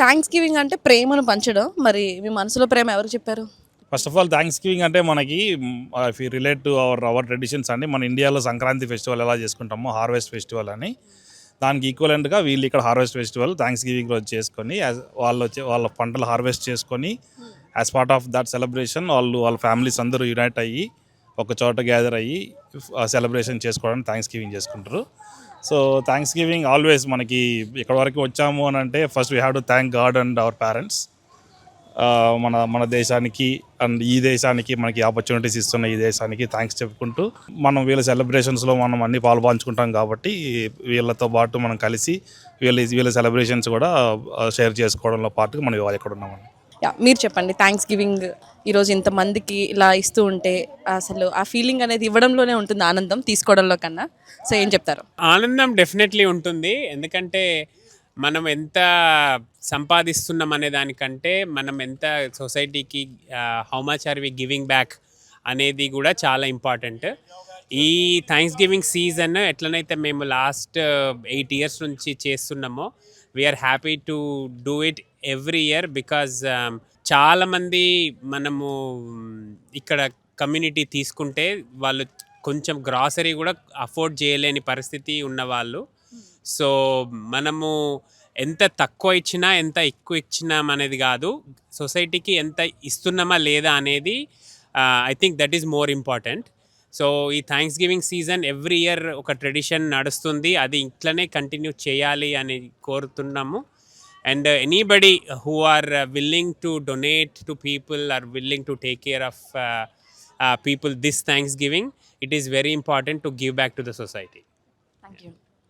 Thanks giving అంటే ప్రేమను పంచడం. మరి మీ మనసులో ప్రేమ ఎవరు చెప్పారు? First of all thanks giving అంటే మనకి if you relate to our traditions అండి, మన ఇండియాలో సంక్రాంతి ఫెస్టివల్ ఎలా చేసుకుంటామో హార్వెస్ట్ ఫెస్టివల్ అని, దానికి ఈక్వలెంట్గా వీళ్ళు ఇక్కడ హార్వెస్ట్ ఫెస్టివల్ థ్యాంక్స్ గివింగ్ రోజు చేసుకొని వాళ్ళ పంటలు హార్వెస్ట్ చేసుకొని as part of that celebration వాళ్ళ ఫ్యామిలీస్ అందరూ యునైట్ అయ్యి ఒక చోట గ్యాదర్ అయ్యి సెలబ్రేషన్ చేసుకోవడానికి థ్యాంక్స్ గివింగ్ చేసుకుంటారు. సో థ్యాంక్స్ గివింగ్ ఆల్వేస్ మనకి ఇక్కడ వరకు వచ్చాము అని అంటే first we have to thank God and our parents. మన దేశానికి అండ్ ఈ దేశానికి మనకి ఆపర్చునిటీస్ ఇస్తున్న ఈ దేశానికి థ్యాంక్స్ చెప్పుకుంటూ మనం వీళ్ళ సెలబ్రేషన్స్లో మనం అన్ని పాల్పంచుకుంటాం కాబట్టి వీళ్ళతో పాటు మనం కలిసి వీళ్ళ సెలబ్రేషన్స్ కూడా షేర్ చేసుకోవడంలో పాటుగా మనం ఇవాళ ఇక్కడ ఉన్నామండి. మీరు చెప్పండి, థ్యాంక్స్ గివింగ్ ఈరోజు ఇంతమందికి ఇలా ఇస్తూ ఉంటే అసలు ఆ ఫీలింగ్ అనేది ఇవ్వడంలోనే ఉంటుంది ఆనందం, తీసుకోవడంలో కన్నా. సో ఏం చెప్తారు? ఆనందం డెఫినెట్లీ ఉంటుంది. ఎందుకంటే మనం ఎంత సంపాదిస్తున్నాం అనే దానికంటే మనం ఎంత సొసైటీకి how much are we giving back అనేది కూడా చాలా ఇంపార్టెంట్. ఈ థ్యాంక్స్ గివింగ్ సీజన్ ఎట్లనైతే మేము లాస్ట్ 8 years నుంచి చేస్తున్నామో we're happy to do it every year because చాలామంది మనము ఇక్కడ కమ్యూనిటీ తీసుకుంటే వాళ్ళు కొంచెం గ్రాసరీ కూడా అఫోర్డ్ చేయలేని పరిస్థితి ఉన్నవాళ్ళు. సో మనము ఎంత తక్కువ ఇచ్చినా ఎంత ఎక్కువ ఇచ్చినాం అనేది కాదు, సొసైటీకి ఎంత ఇస్తున్నామా లేదా అనేది I think that is more important. So ఈ Thanksgiving season every year ఒక ట్రెడిషన్ నడుస్తుంది, అది ఇట్లనే కంటిన్యూ చేయాలి అని కోరుతున్నాము. And anybody who are willing to donate to people are willing to take care of people this Thanksgiving, it is very important to give back to the society. Thank you.